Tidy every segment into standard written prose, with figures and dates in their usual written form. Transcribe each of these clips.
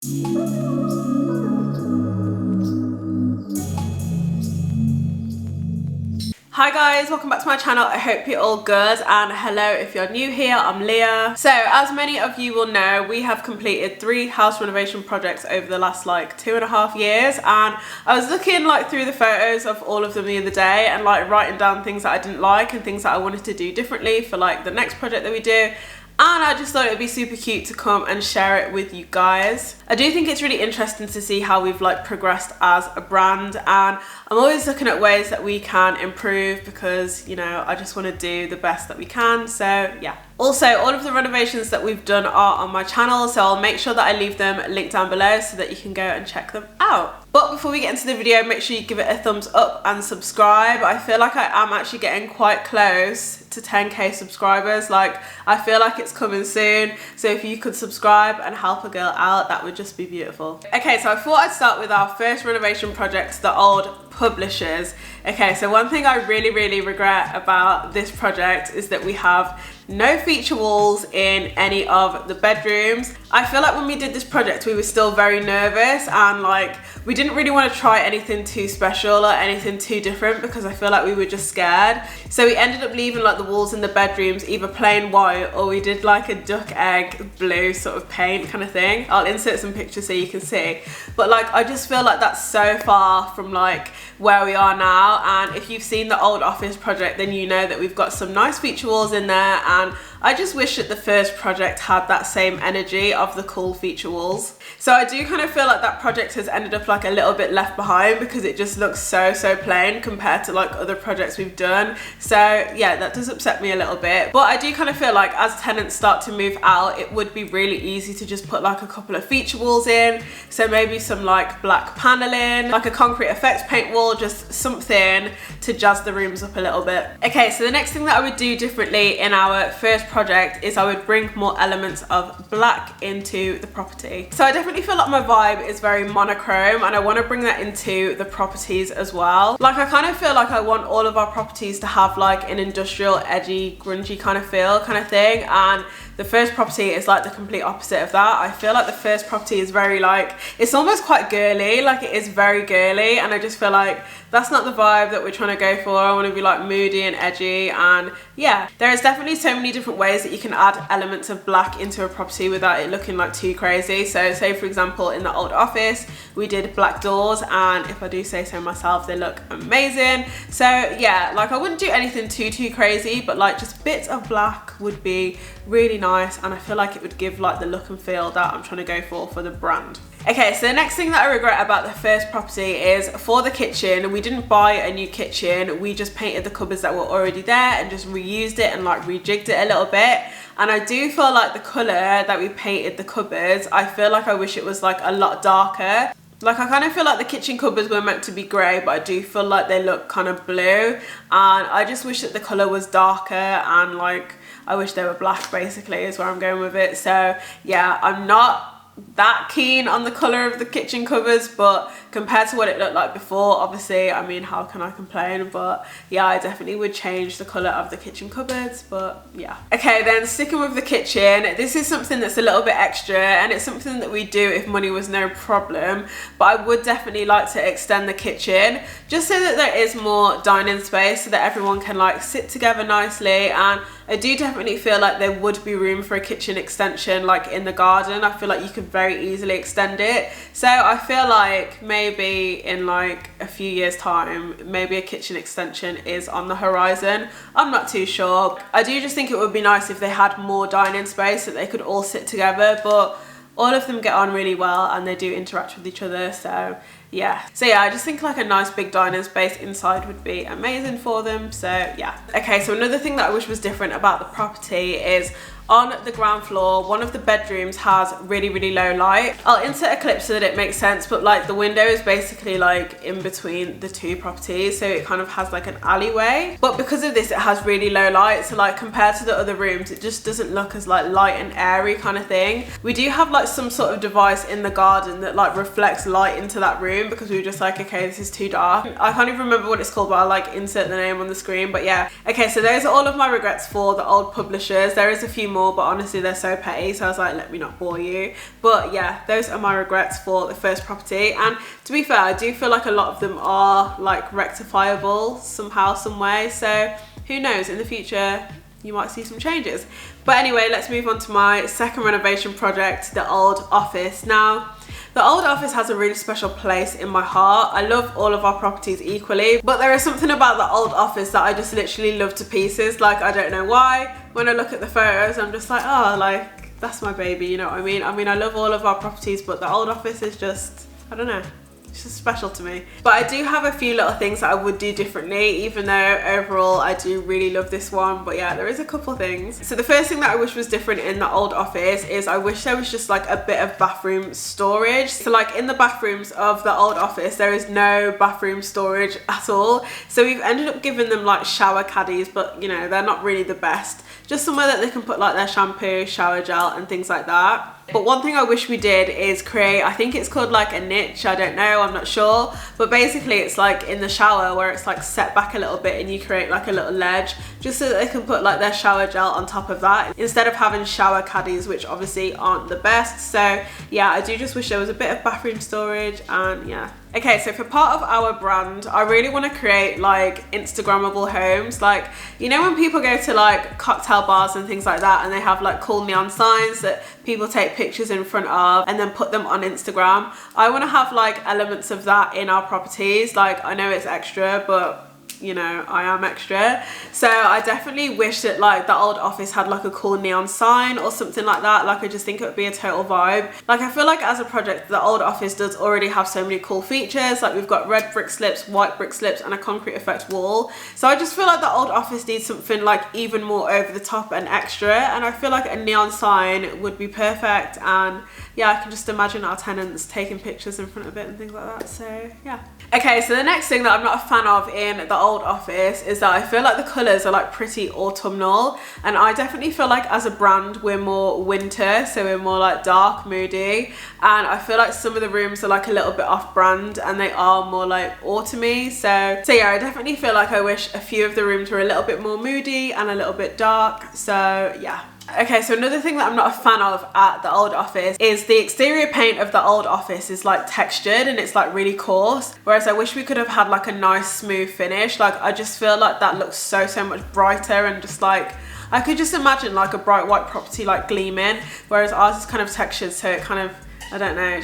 Hi guys, welcome back to my channel. I hope you're all good, and hello if you're new here, I'm Leah. So as many of you will know, we have completed 3 house renovation projects over the last like 2.5 years, and I was looking like through the photos of all of them the other day and like writing down things that I didn't like and things that I wanted to do differently for like the next project that we do. And I just thought it would be super cute to come and share it with you guys. I do think it's really interesting to see how we've like progressed as a brand, and I'm always looking at ways that we can improve because, you know, I just want to do the best that we can. So yeah. Also, all of the renovations that we've done are on my channel, so I'll make sure that I leave them linked down below so that you can go and check them out. But before we get into the video, make sure you give it a thumbs up and subscribe. I feel like I am actually getting quite close to 10k subscribers. Like, I feel like it's coming soon. So if you could subscribe and help a girl out, that would just be beautiful. Okay, so I thought I'd start with our first renovation project, the old publishers. Okay, so one thing I really regret about this project is that we have no feature walls in any of the bedrooms. I feel like when we did this project, we were still very nervous and like we didn't really want to try anything too special or anything too different because I feel like we were just scared. So we ended up leaving like the walls in the bedrooms either plain white or we did like a duck egg blue sort of paint kind of thing. I'll insert some pictures so you can see. But like, I just feel like that's so far from like where we are now, and if you've seen the old office project, then you know that we've got some nice feature walls in there, and I just wish that the first project had that same energy of the cool feature walls. So I do kind of feel like that project has ended up like a little bit left behind because it just looks so plain compared to like other projects we've done. So yeah, that does upset me a little bit. But I do kind of feel like as tenants start to move out, it would be really easy to just put like a couple of feature walls in. So maybe some like black paneling, like a concrete effects paint wall, just something to jazz the rooms up a little bit. Okay, so the next thing that I would do differently in our first project is I would bring more elements of black into the property. So I definitely feel like my vibe is very monochrome and I want to bring that into the properties as well. Like, I kind of feel like I want all of our properties to have like an industrial, edgy, grungy kind of feel kind of thing, and the first property is like the complete opposite of that. I feel like the first property is very like, it's almost quite girly, like it is very girly, and I just feel like that's not the vibe that we're trying to go for. I want to be like moody and edgy, and yeah, there is definitely so many different ways that you can add elements of black into a property without it looking like too crazy. So say for example in the old office we did black doors, and if I do say so myself, they look amazing. So yeah, like I wouldn't do anything too crazy, but like just bits of black would be really nice, and I feel like it would give like the look and feel that I'm trying to go for the brand. Okay, so the next thing that I regret about the first property is for the kitchen. We didn't buy a new kitchen, we just painted the cupboards that were already there and just reused it and like rejigged it a little bit. And I do feel like the colour that we painted the cupboards, I feel like I wish it was like a lot darker. Like, I kind of feel like the kitchen cupboards were meant to be grey, but I do feel like they look kind of blue, and I just wish that the colour was darker, and like I wish they were black basically is where I'm going with it. So yeah, I'm not that keen on the colour of the kitchen cupboards, but compared to what it looked like before, obviously, I mean, how can I complain? But yeah, I definitely would change the colour of the kitchen cupboards, but yeah. Okay, then sticking with the kitchen, this is something that's a little bit extra, and it's something that we do if money was no problem, but I would definitely like to extend the kitchen just so that there is more dining space so that everyone can like sit together nicely. And I do definitely feel like there would be room for a kitchen extension like in the garden. I feel like you could very easily extend it. So I feel like maybe in like a few years time, maybe a kitchen extension is on the horizon. I'm not too sure. I do just think it would be nice if they had more dining space so that they could all sit together, but all of them get on really well and they do interact with each other. So yeah, I just think like a nice big dining space inside would be amazing for them. So yeah. Okay, so another thing that I wish was different about the property is on the ground floor, one of the bedrooms has really low light. I'll insert a clip so that it makes sense, but like the window is basically like in between the two properties, so it kind of has like an alleyway, but because of this it has really low light, so like compared to the other rooms it just doesn't look as like light and airy kind of thing. We do have like some sort of device in the garden that like reflects light into that room, room because we were just like, okay, this is too dark. I can't even remember what it's called, but I'll like insert the name on the screen. But yeah, okay, so those are all of my regrets for the old publishers. There is a few more, but honestly they're so petty, so I was like, let me not bore you. But yeah, those are my regrets for the first property. And to be fair, I do feel like a lot of them are like rectifiable somehow, some way. So who knows, in the future you might see some changes. But anyway, let's move on to my second renovation project, the old office. Now, the old office has a really special place in my heart. I love all of our properties equally, but there is something about the old office that I just literally love to pieces. Like, I don't know why. When I look at the photos, I'm just like, oh, like, that's my baby, you know what I mean? I mean, I love all of our properties, but the old office is just, I don't know. It's just special to me. But I do have a few little things that I would do differently, even though overall I do really love this one. But yeah, there is a couple things. So the first thing that I wish was different in the old office is I wish there was just like a bit of bathroom storage. So like in the bathrooms of the old office, there is no bathroom storage at all. So we've ended up giving them like shower caddies, but you know, they're not really the best. Just somewhere that they can put like their shampoo, shower gel and things like that. But one thing I wish we did is create, I think it's called like a niche, I don't know, I'm not sure. But basically it's like in the shower where it's like set back a little bit and you create like a little ledge just so that they can put like their shower gel on top of that instead of having shower caddies, which obviously aren't the best. So yeah, I do just wish there was a bit of bathroom storage and yeah. Okay, so for part of our brand, I really want to create like Instagrammable homes. Like, you know when people go to like cocktail bars and things like that and they have like cool neon signs that people take pictures in front of and then put them on Instagram? I want to have like elements of that in our properties. Like, I know it's extra, but you know, I am extra. So I definitely wish that like the old office had like a cool neon sign or something like that. Like, I just think it would be a total vibe. Like, I feel like as a project, the old office does already have so many cool features. Like, we've got red brick slips, white brick slips and a concrete effect wall. So I just feel like the old office needs something like even more over the top and extra. And I feel like a neon sign would be perfect. And yeah, I can just imagine our tenants taking pictures in front of it and things like that. So yeah. Okay, so the next thing that I'm not a fan of in the old office is that I feel like the colours are like pretty autumnal, and I definitely feel like as a brand we're more winter, so we're more like dark, moody, and I feel like some of the rooms are like a little bit off brand and they are more like autumny. So yeah, I definitely feel like I wish a few of the rooms were a little bit more moody and a little bit dark. So yeah. Okay, so another thing that I'm not a fan of at the old office is the exterior paint of the old office is like textured and it's like really coarse, whereas I wish we could have had like a nice smooth finish. Like, I just feel like that looks so much brighter, and just like I could just imagine like a bright white property like gleaming, whereas ours is kind of textured, so it kind of, I don't know,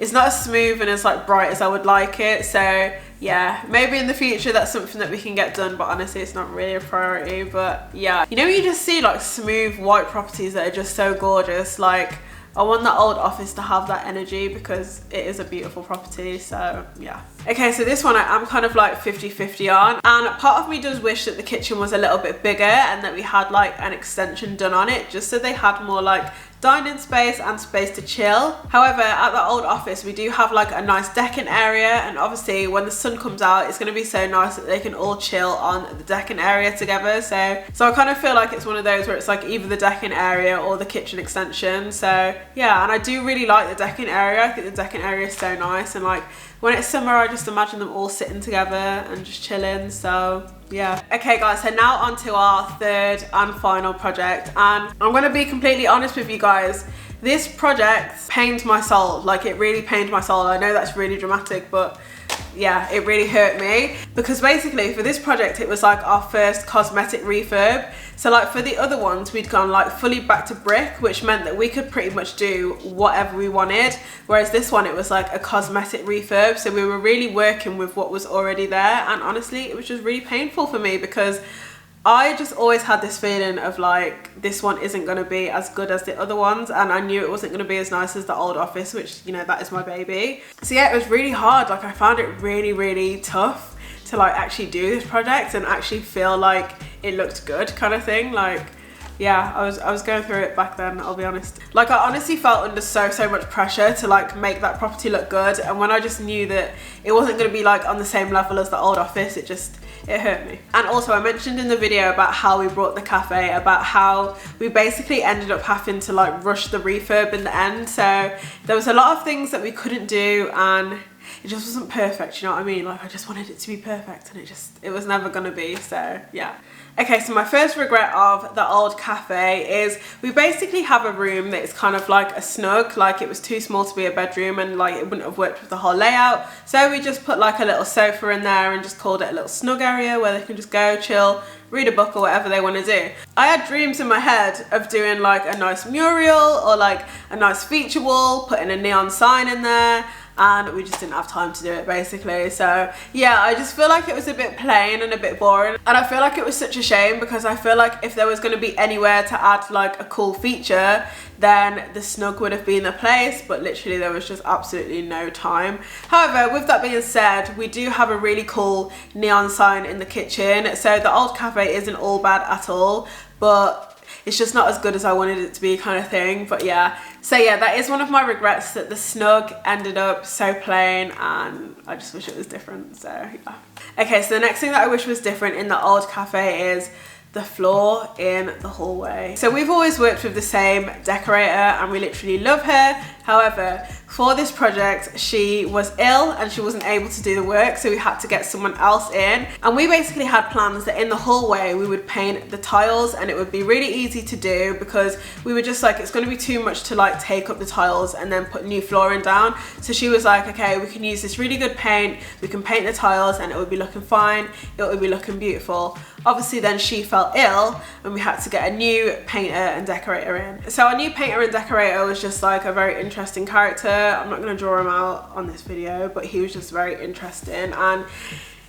it's not as smooth and as like bright as I would like it. So yeah, maybe in the future that's something that we can get done, but honestly it's not really a priority. But yeah, you know, you just see like smooth white properties that are just so gorgeous. Like, I want the old office to have that energy because it is a beautiful property. So yeah. Okay, so this one I am kind of like 50-50 on, and part of me does wish that the kitchen was a little bit bigger and that we had like an extension done on it just so they had more like dining space and space to chill. However, at the old office we do have like a nice decking area, and obviously when the sun comes out it's going to be so nice that they can all chill on the decking area together. So I kind of feel like it's one of those where it's like either the decking area or the kitchen extension. So yeah, and I do really like the decking area. I think the decking area is so nice, and like when it's summer I just imagine them all sitting together and just chilling. So yeah. Okay guys, so now on to our third and final project, and I'm going to be completely honest with you guys. This project pained my soul. Like, it really pained my soul. I know that's really dramatic, but yeah, it really hurt me, because basically for this project it was like our first cosmetic refurb. So like for the other ones we'd gone like fully back to brick, which meant that we could pretty much do whatever we wanted, whereas this one it was like a cosmetic refurb, so we were really working with what was already there. And honestly it was just really painful for me because I just always had this feeling of like, this one isn't going to be as good as the other ones, and I knew it wasn't going to be as nice as the old office, which, you know, that is my baby. So yeah, it was really hard. Like, I found it really tough to like actually do this project and actually feel like it looked good, kind of thing. Like, yeah, I was going through it back then, I'll be honest. Like, I honestly felt under so much pressure to like make that property look good, and when I just knew that it wasn't going to be like on the same level as the old office, it hurt me. And also I mentioned in the video about how we brought the cafe, about how we basically ended up having to like rush the refurb in the end. So there was a lot of things that we couldn't do, and it just wasn't perfect, you know what I mean? Like I just wanted it to be perfect and it was never gonna be, so yeah. Okay, so my first regret of the old cafe is we basically have a room that is kind of like a snug, like it was too small to be a bedroom and like it wouldn't have worked with the whole layout. So we just put like a little sofa in there and just called it a little snug area where they can just go chill, read a book or whatever they want to do. I had dreams in my head of doing like a nice mural or like a nice feature wall, putting a neon sign in there, and we just didn't have time to do it basically. So yeah, I just feel like it was a bit plain and a bit boring, and I feel like it was such a shame because I feel like if there was going to be anywhere to add like a cool feature, then the snug would have been the place, but literally there was just absolutely no time. However, with that being said, we do have a really cool neon sign in the kitchen, so the old cafe isn't all bad at all, but it's just not as good as I wanted it to be, kind of thing. But yeah, so yeah, that is one of my regrets, that the snug ended up so plain and I just wish it was different. So yeah. Okay, so the next thing that I wish was different in the old cafe is the floor in the hallway. So we've always worked with the same decorator and we literally love her. However, for this project, she was ill and she wasn't able to do the work, so we had to get someone else in. And we basically had plans that in the hallway we would paint the tiles, and it would be really easy to do because we were just like, it's going to be too much to like take up the tiles and then put new flooring down. So she was like, okay, we can use this really good paint, we can paint the tiles and it would be looking fine, it would be looking beautiful. Obviously then she fell ill and we had to get a new painter and decorator in. So our new painter and decorator was just like a very interesting character. I'm not going to draw him out on this video, but he was just very interesting, and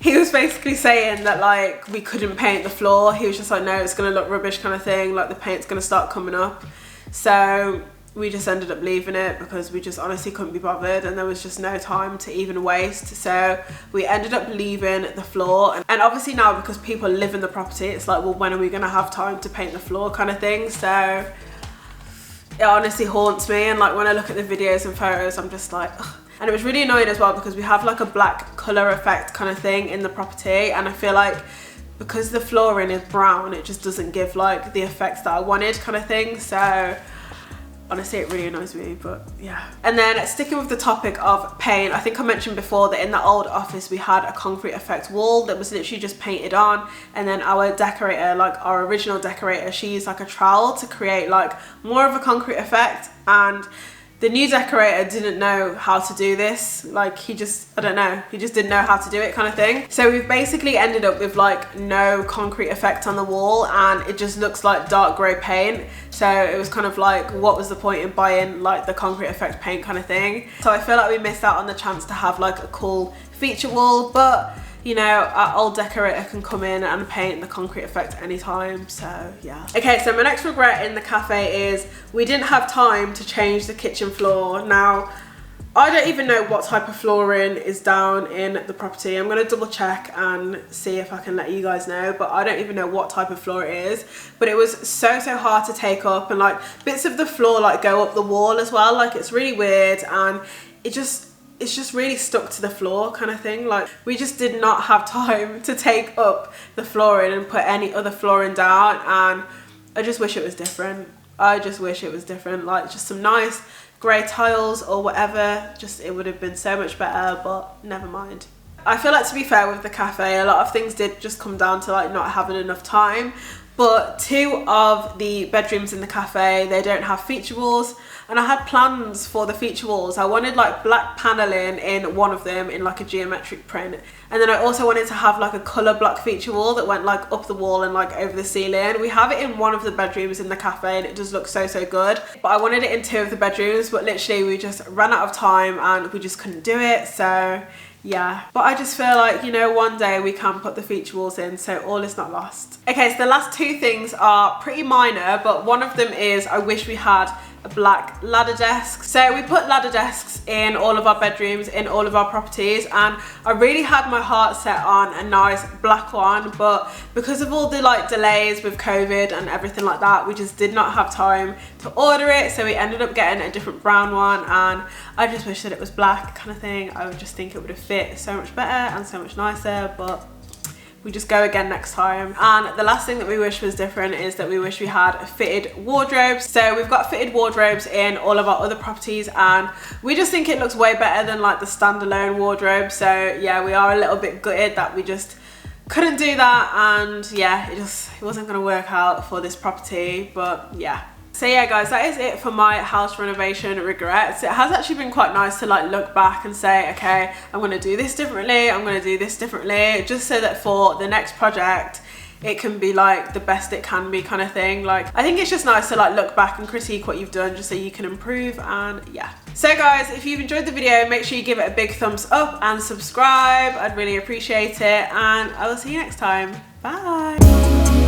he was basically saying that like we couldn't paint the floor. He was just like, no, it's going to look rubbish kind of thing, like the paint's going to start coming up. So we just ended up leaving it because we just honestly couldn't be bothered and there was just no time to even waste. So we ended up leaving the floor, and obviously now because people live in the property, it's like, well, when are we going to have time to paint the floor kind of thing. So it honestly haunts me, and like when I look at the videos and photos, I'm just like, ugh. And it was really annoying as well because we have like a black colour effect kind of thing in the property, and I feel like because the flooring is brown, it just doesn't give like the effects that I wanted kind of thing. So honestly, it really annoys me, but yeah. And then sticking with the topic of paint, I think I mentioned before that in the old office we had a concrete effect wall that was literally just painted on, and then our decorator, like our original decorator, she used like a trowel to create like more of a concrete effect, and the new decorator didn't know how to do this. Like he just, I don't know, he just didn't know how to do it kind of thing. So we've basically ended up with like no concrete effect on the wall and it just looks like dark grey paint. So it was kind of like, what was the point in buying like the concrete effect paint kind of thing? So I feel like we missed out on the chance to have like a cool feature wall, but you know, our old decorator can come in and paint the concrete effect anytime, so yeah. Okay, so my next regret in the cafe is we didn't have time to change the kitchen floor. Now, I don't even know what type of flooring is down in the property. I'm gonna double check and see if I can let you guys know, but I don't even know what type of floor it is. But it was so hard to take up, and like bits of the floor like go up the wall as well. Like it's really weird, and it's just really stuck to the floor kind of thing. Like we just did not have time to take up the flooring and put any other flooring down, and I just wish it was different. I just wish it was different, like just some nice grey tiles or whatever. Just it would have been so much better, but never mind. I feel like, to be fair with the cafe, a lot of things did just come down to like not having enough time. But two of the bedrooms in the cafe, they don't have feature walls, and I had plans for the feature walls. I wanted like black paneling in one of them in like a geometric print, and then I also wanted to have like a colour block feature wall that went like up the wall and like over the ceiling. We have it in one of the bedrooms in the cafe and it does look so good, but I wanted it in two of the bedrooms, but literally we just ran out of time and we just couldn't do it. So yeah, but I just feel like, you know, one day we can put the feature walls in, so all is not lost. Okay, so the last two things are pretty minor, but one of them is I wish we had a black ladder desk. So we put ladder desks in all of our bedrooms, in all of our properties, and I really had my heart set on a nice black one, but because of all the like delays with COVID and everything like that, we just did not have time to order it, so we ended up getting a different brown one, and I just wish that it was black kind of thing. I would just think it would have fit so much better and so much nicer, but we just go again next time. And the last thing that we wish was different is that we wish we had fitted wardrobes. So we've got fitted wardrobes in all of our other properties, and we just think it looks way better than like the standalone wardrobe. So yeah, we are a little bit gutted that we just couldn't do that, and yeah, it wasn't gonna work out for this property, but yeah. So yeah guys, that is it for my house renovation regrets. It has actually been quite nice to like look back and say, okay, I'm gonna do this differently, I'm gonna do this differently, just so that for the next project it can be like the best it can be kind of thing. Like, I think it's just nice to like look back and critique what you've done just so you can improve, and yeah. So guys, if you've enjoyed the video, make sure you give it a big thumbs up and subscribe. I'd really appreciate it, and I will see you next time. Bye.